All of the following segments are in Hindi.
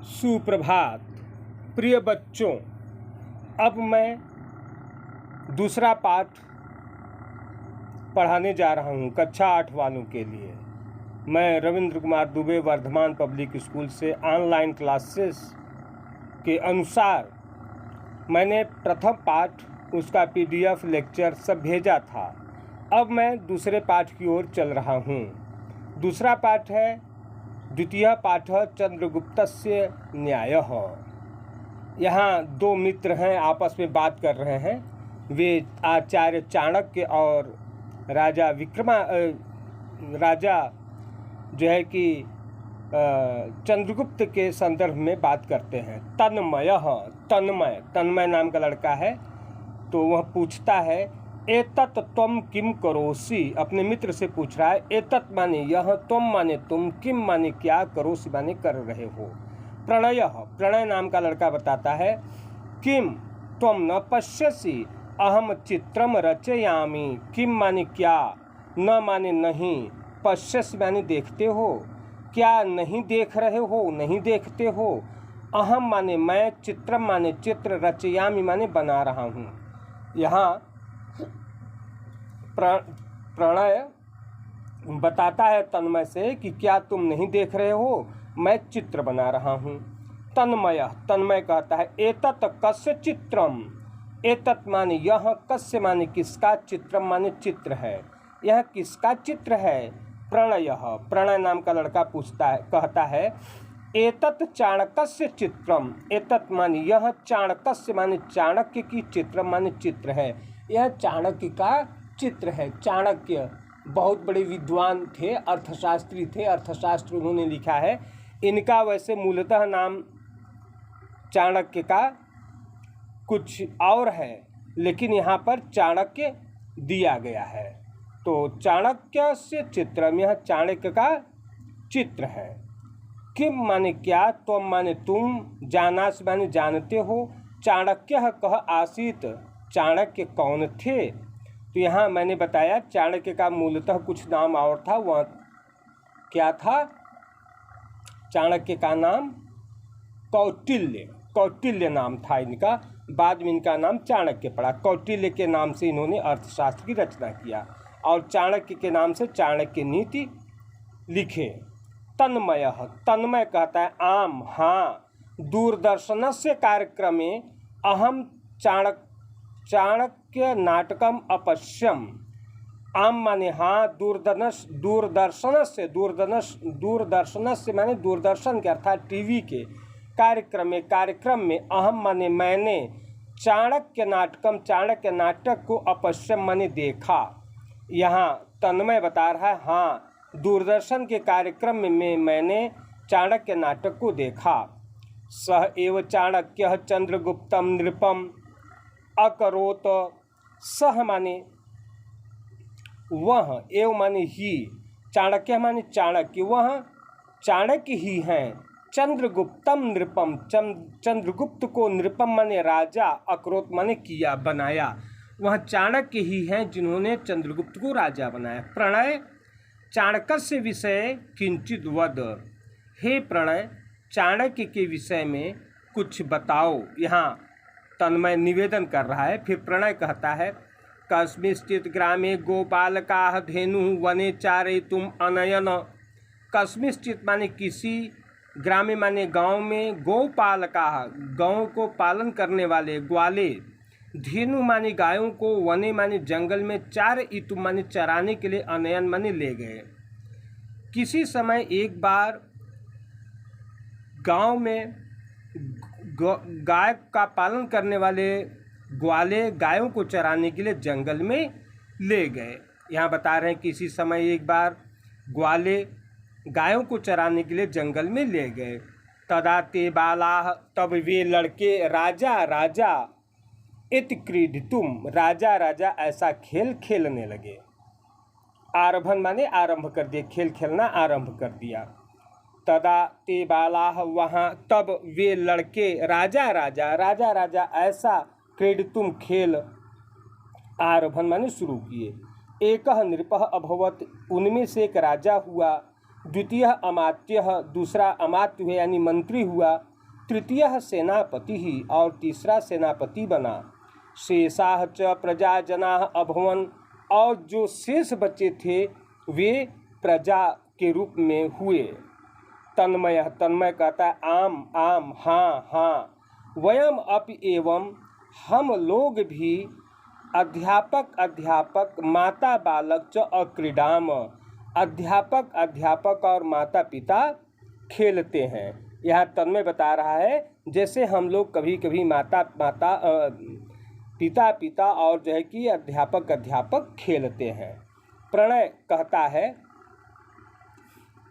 सुप्रभात प्रिय बच्चों। अब मैं दूसरा पाठ पढ़ाने जा रहा हूँ कक्षा 8 वालों के लिए। मैं रविंद्र कुमार दुबे वर्धमान पब्लिक स्कूल से ऑनलाइन क्लासेस के अनुसार मैंने प्रथम पाठ उसका PDF लेक्चर सब भेजा था। अब मैं दूसरे पाठ की ओर चल रहा हूँ। दूसरा पाठ है द्वितीय पाठ चंद्रगुप्तस्य न्यायः। यहाँ दो मित्र हैं, आपस में बात कर रहे हैं। वे आचार्य चाणक्य और राजा जो है कि चंद्रगुप्त के संदर्भ में बात करते हैं। तन्मय नाम का लड़का है, तो वह पूछता है एतत् त्वं किम करोसि। अपने मित्र से पूछ रहा है। एतत् माने यह, त्वं माने तुम, किम माने क्या, करोसि माने कर रहे हो। प्रणय नाम का लड़का बताता है किम त्वं न पश्यसि अहम चित्रम रचयामि। किम माने क्या, न माने नहीं, पश्यसि माने देखते हो, क्या नहीं देख रहे हो, नहीं देखते हो। अहम माने मैं, चित्रम माने चित्र, रचयामि माने बना रहा हूँ। यहाँ प्रणय बताता है तन्मय से कि क्या तुम नहीं देख रहे हो, मैं चित्र बना रहा हूँ। तन्मय कहता है एतत् कस्य चित्रम। एतत् माने यह, कस्य माने किसका, चित्रम माने चित्र है, यह किसका चित्र है। प्रणय नाम का लड़का कहता है एतत् चाणक्यस्य चित्रम। एतत् माने यह, चाणक्यस्य माने चाणक्य की, चित्रम माने चित्र है, यह चाणक्य का चित्र है। चाणक्य बहुत बड़े विद्वान थे, अर्थशास्त्री थे, अर्थशास्त्र उन्होंने लिखा है। इनका वैसे मूलतः नाम चाणक्य का कुछ और है, लेकिन यहाँ पर चाणक्य दिया गया है। तो चाणक्य से चित्रम, यह चाणक्य का चित्र है। किम माने क्या, त्वं माने तुम, जानासि माने जानते हो, चाणक्य कह आसीत, चाणक्य कौन थे। तो यहाँ मैंने बताया चाणक्य का मूलतः कुछ नाम और था। वह क्या था, चाणक्य का नाम कौटिल्य नाम था इनका। बाद में इनका नाम चाणक्य पड़ा। कौटिल्य के नाम से इन्होंने अर्थशास्त्र की रचना किया और चाणक्य के नाम से चाणक्य नीति लिखे। तन्मय कहता है आम हाँ, दूरदर्शनस्य कार्यक्रमे अहम चाणक्य नाटकम अपश्यम। आम माने हाँ, दूरदर्शन से माने दूरदर्शन के अर्थात टीवी के कार्यक्रम में अहम माने मैंने, चाणक्य नाटक को अपश्यम माने देखा। यहाँ तन्मय बता रहा है हाँ, दूरदर्शन के कार्यक्रम में मैंने चाणक्य नाटक को देखा। सह एव चाणक्य चंद्रगुप्तम नृपम अकरोत। सह माने वह, एव माने ही, चाणक्य माने चाणक्य, वह चाणक्य ही हैं। चंद्रगुप्तम नृपम, चंद्रगुप्त को, नृपम माने राजा, अकरोत माने किया, बनाया। वह चाणक्य ही हैं जिन्होंने चंद्रगुप्त को राजा बनाया। प्रणय चाणक्य विषय किंचित वद। हे प्रणय, चाणक्य के विषय में कुछ बताओ। यहाँ तन्मय निवेदन कर रहा है। फिर प्रणय कहता है कस्मिंश्चित् ग्रामे गोपालकाः धेनुः वने चारयितुम् अनयन्। कस्मिंश्चित् माने किसी, ग्रामे माने गांव में, गोपालकाः गांव को पालन करने वाले, ग्वाले, धेनु माने गायों को, वने माने जंगल में, चारयितुम् माने चराने के लिए, अनयन माने ले गए। किसी समय एक बार गांव में गाय का पालन करने वाले ग्वाले गायों को चराने के लिए जंगल में ले गए। यहाँ बता रहे हैं किसी समय एक बार ग्वाले गायों को चराने के लिए जंगल में ले गए। तदा ते बालाः, तब वे लड़के, राजा इति क्रीडितुम, राजा ऐसा खेल खेलने लगे। आरभन माने आरंभ कर दिया, खेल खेलना आरंभ कर दिया। तदा ते बालाः, वहाँ, तब वे लड़के, राजा ऐसा, क्रीडितुम खेल, आरभन माने शुरू किए। एकः नृपः अभवत्, उनमें से एक राजा हुआ। द्वितीय अमात्यः, दूसरा अमात्य हुआ यानी मंत्री हुआ। तृतीय सेनापति और तीसरा सेनापति बना। शेषाः च प्रजाजनाः अभवन्, और जो शेष बचे थे वे प्रजा के रूप में हुए। तन्मय, तन्मय कहता है आम आम, हाँ हाँ। वयम अपि एवं, हम लोग भी अध्यापक अध्यापक माता बालक च अक्रीडाम, अध्यापक अध्यापक और माता पिता खेलते हैं। यह तन्मय बता रहा है जैसे हम लोग कभी कभी पिता पिता और जो है कि अध्यापक अध्यापक खेलते हैं। प्रणय कहता है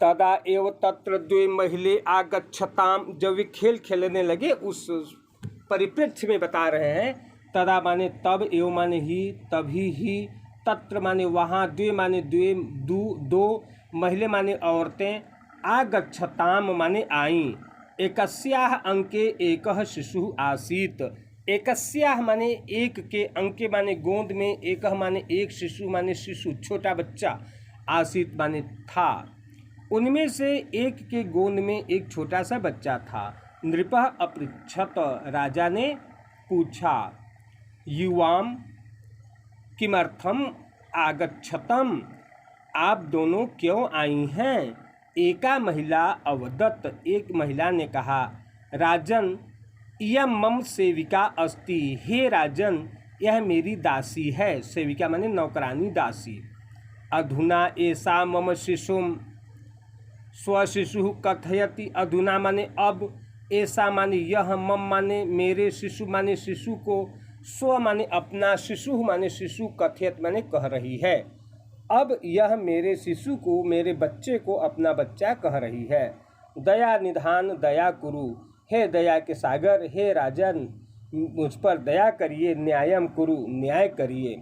तदा एव तत्र द्वे महिले आगच्छताम, जब वे खेल खेलने लगे उस परिप्रेक्ष्य में बता रहे हैं। तदा माने तब, एव माने ही, तभी ही, तत्र माने वहाँ, द्वे माने द्वे, दो, महिले माने औरतें, आगच्छताम माने आईं। एकस्याः अंके एकः शिशुः आसीत्, एकस्याः माने एक के, अंके माने गोंद में, एकः माने एक, शिशु माने शिशु छोटा बच्चा, आसीत् माने था। उनमें से एक के गोंद में एक छोटा सा बच्चा था। नृपः अपृच्छत, राजा ने पूछा, युवाम किमर्थम आगच्छतम, आप दोनों क्यों आई हैं? एका महिला अवदत्, एक महिला ने कहा, राजन इयं मम सेविका अस्ति, हे राजन यह मेरी दासी है। सेविका माने नौकरानी, दासी। अधुना एषा मम शिशुम स्वशिशु कथयति, अधुना माने अब, ऐसा माने यह, मम माने मेरे, शिशु माने शिशु को, स्व माने अपना, शिशु माने शिशु, कथयत माने कह रही है। अब यह मेरे शिशु को, मेरे बच्चे को अपना बच्चा कह रही है। दया निधान दया कुरु, हे दया के सागर, हे राजन मुझ पर दया करिए। न्यायम कुरु, न्याय करिए।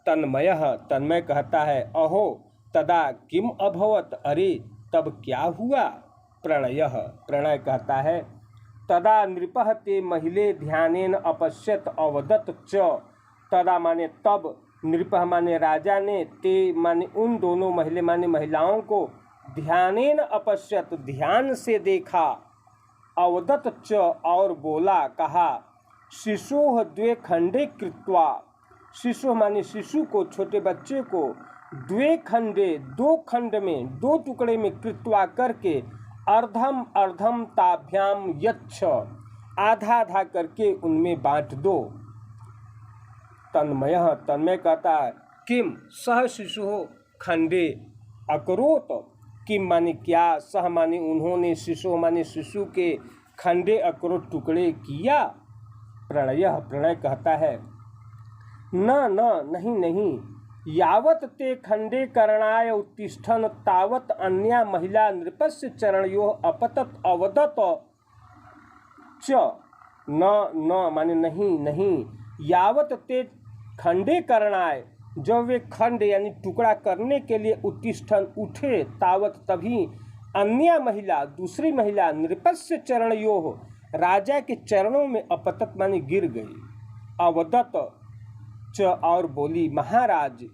तन्मयः, तन्मय कहता है अहो तदा किम अभवत, अरे तब क्या हुआ? प्रणयः, प्रणय कहता है तदा नृपः ते महिले ध्यानेन अपश्यत अवदत् च, तदा माने तब, नृपः माने राजा ने, ते माने उन दोनों, महिले माने महिलाओं को, ध्यानेन अपश्यत ध्यान से देखा, अवदत् च और बोला, कहा, शिशोः द्वे खंडे कृत्वा, शिशु माने शिशु को, छोटे बच्चे को, द्वे खंडे दो खंड में, दो टुकड़े में, कृत्वा करके, अर्धम अर्धम ताभ्याम यच्छ, आधा आधा करके उनमें बांट दो। तन्मयः, तन्मय कहता है किम सह शिशु खंडे अकरोत, किम माने क्या, सह माने उन्होंने, शिशु माने शिशु के, खंडे अकरोत टुकड़े किया। प्रणयः, प्रणय कहता है नहीं नहीं, यावत ते खंडे करणाय उत्तिष्ठन् तावत अन्या महिला नृपस्य चरणयोः अपतत अवदत च, न माने नहीं नहीं, यावत ते खंडे करणाय, जब वे खंड यानी टुकड़ा करने के लिए उत्तिष्ठन उठे, तावत तभी, अन्य महिला दूसरी महिला, नृपस्य चरणयोः राजा के चरणों में, अपतत माने गिर गई, अवदत च और बोली, महाराज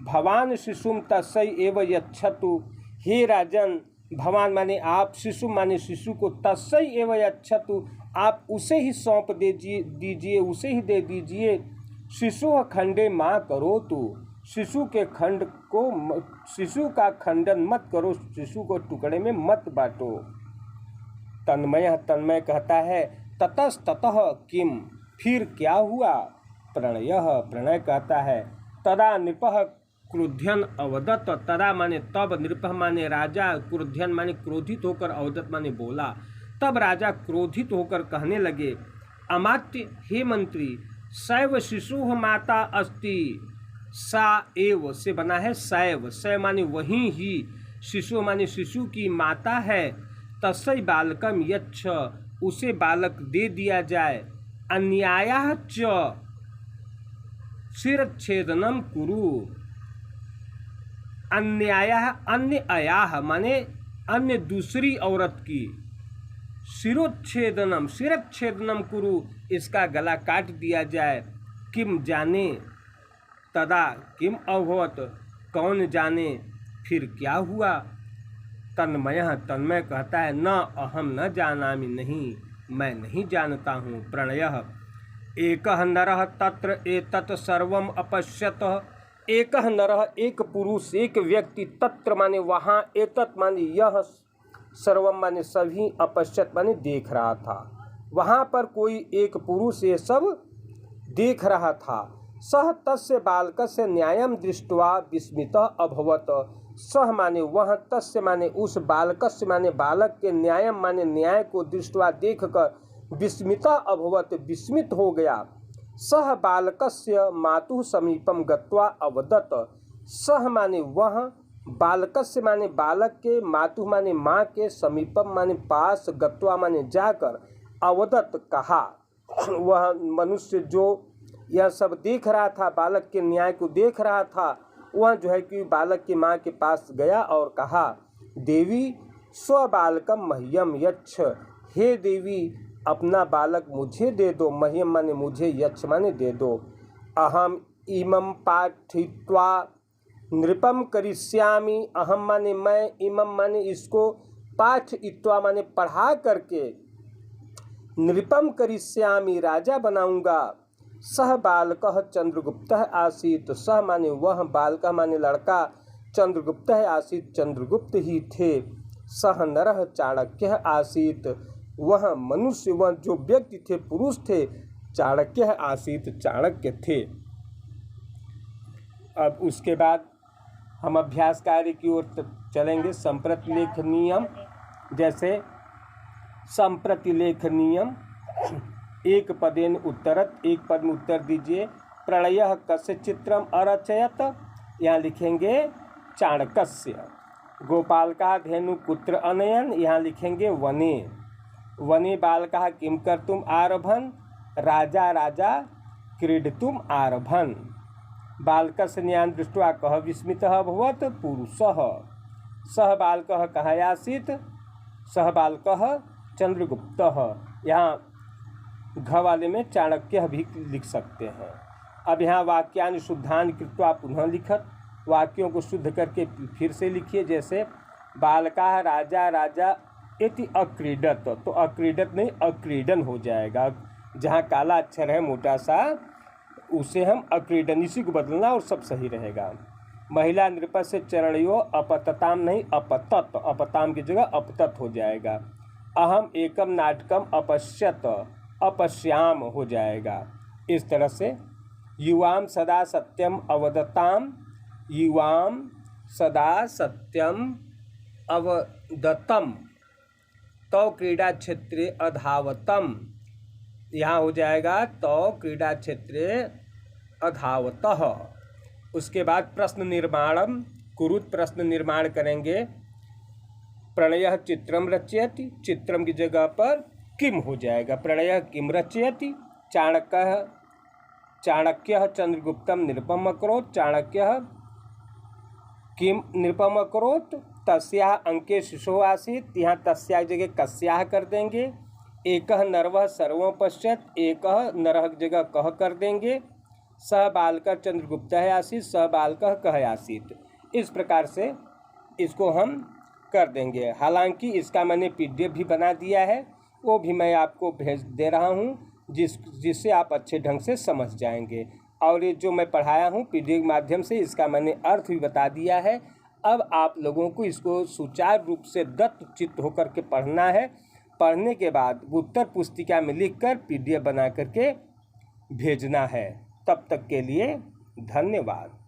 भवान शिशुम तस्यै एव यच्छतु, हे राजन भवान माने आप, शिशु माने शिशु को, तस्यै एव यच्छतु आप उसे ही सौंप दीजिए, उसे ही दे दीजिए। शिशु खंडे माँ करो तू, शिशु के खंड को, शिशु का खंडन मत करो, शिशु को टुकड़े में मत बांटो। तन्मय, तन्मय कहता है ततस्ततः किम, फिर क्या हुआ? प्रणयः, प्रणय कहता है तदा नृपः क्रुध्यन अवदत, तदा माने तब, नृपः माने राजा, क्रुध्यन माने क्रोधित होकर, अवदत माने बोला। तब राजा क्रोधित होकर कहने लगे, अमात्य, हे मंत्री, सैव शिशु माता अस्ति, सा एव से बना है सैव, सैव माने वही ही, शिशु माने शिशु की माता है, तस्यै बालकम यच्छ उसे बालक दे दिया जाए, अन्यायः च शिरच्छेदनम कुरु, अन्यायः अन्य अयाह माने अन्य दूसरी औरत की, शिरच्छेदनम कुरु इसका गला काट दिया जाए। किम जाने, तदा किम अभवत कौन जाने फिर क्या हुआ। तन्मयः, तन्मय कहता है न अहम न जानामि, नहीं मैं नहीं जानता हूँ। प्रणयः एकः नरः तत्र एतत् सर्वम् अपश्यत। एकः नरः एक पुरुष एक व्यक्ति तत्र माने वहाँ, एतत् माने यह, सर्वम माने सभी, अपश्यत माने देख रहा था। वहाँ पर कोई एक पुरुष ये सब देख रहा था। सह तस्य बालकस्य न्यायं दृष्ट्वा विस्मितः अभवत। सह माने वह, तस्य माने उस, बालकस्य माने बालक के, न्यायम माने न्याय को, दृष्ट्वा देखकर, विस्मितः अभवत विस्मित हो गया। सह बालकस्य मातुः समीपम गत्वा अवदत। सह माने वह, बालकस्य माने बालक के, मातुः माने माँ के, समीपम माने पास, गत्वा माने जाकर, अवदत कहा। वह मनुष्य जो यह सब देख रहा था, बालक के न्याय को देख रहा था, वह जो है कि बालक की माँ के पास गया और कहा, देवी स्वबालकम मह्यम यच्छ। हे देवी अपना बालक मुझे दे दो। मह्यम माने मुझे, यच्छ माने दे दो। अहम इमं पाठित्वा नृपम करिष्यामि। अहम माने मैं, इमं माने इसको, पाठित्वा माने पढ़ा करके, नृपम करिष्यामि राजा बनाऊंगा। सह बालकः चंद्रगुप्तः आसीत्। सह माने वह, बालकः माने लड़का, चंद्रगुप्तः आसीत् चंद्रगुप्त ही थे। सह नरः चाणक्यः आसीत्। वह मनुष्य, वह जो व्यक्ति थे, पुरुष थे, चाणक्य आसीत चाणक्य थे। अब उसके बाद हम अभ्यास कार्य की ओर चलेंगे। संप्रतिलेखनीयम, जैसे संप्रतिलेखनीयम, एक पदेन उत्तरत, एक पद में उत्तर दीजिए। प्रणयः कस्य चित्रम अरचयत, यहाँ लिखेंगे चाणकस्य। गोपालका धेनु पुत्र अनयन, यहाँ लिखेंगे वने। वने बालकः किं कर्तुम् आरभन, राजा राजा क्रीडितुम् आरभन। बालकस्य न्यायं दृष्ट्वा कः विस्मितः अभवत्, पुरुषः। सः बालकः कः आसीत्, सः बालकः चंद्रगुप्तः। यहाँ घ वाले में चाणक्य भी लिख सकते हैं। अब यहाँ वाक्यानि शुद्धानि कृत्वा पुनः लिखत, वाक्यों को शुद्ध करके फिर से लिखिए। जैसे बालका राजा राजा इति अक्रीडत, तो अक्रीडत नहीं अक्रीडन हो जाएगा। जहाँ काला अक्षर है मोटा सा, उसे हम अक्रीडन, इसी को बदलना और सब सही रहेगा। महिला नृपत से चरणयो अपतताम नहीं अपतत, अपताम की जगह अपतत हो जाएगा। अहम एकम नाटकम अपश्यत, अपश्याम हो जाएगा। इस तरह से युवाम सदा सत्यम अवदताम, युवाम सदा सत्यम अवदतम, तो क्रीडा क्षेत्रे अधावतम, यहाँ हो जाएगा तो क्रीडा क्षेत्रे अधावतः। उसके बाद प्रश्न निर्माणम कुरुत, प्रश्न निर्माण करेंगे। प्रणयः चित्रम रचयति, चित्रम की जगह पर किम हो जाएगा। प्रणयः किम रचयति, चाणक्यः चंद्रगुप्तम निरुपम अकरोत्, चाणक्यः किम निरुपम अकरोत्, तस्याः अंके शिशो आसीत्, यहाँ तस्याः जगह कस्याः कर देंगे। एकः नरवः सर्वं पश्यत्, एकः नरः की जगह कह कर देंगे। सह बालकः चंद्रगुप्तः आसीत्, सह बालकः कह आसीत्। इस प्रकार से इसको हम कर देंगे। हालांकि इसका मैंने PDF भी बना दिया है, वो भी मैं आपको भेज दे रहा हूँ, जिससे आप अच्छे ढंग से समझ जाएंगे। और ये जो मैं पढ़ाया हूँ PDF के माध्यम से, इसका मैंने अर्थ भी बता दिया है। अब आप लोगों को इसको सुचारू रूप से दत्तचित्त होकर के पढ़ना है। पढ़ने के बाद उत्तर पुस्तिका में लिखकर PDF बना करके भेजना है। तब तक के लिए धन्यवाद।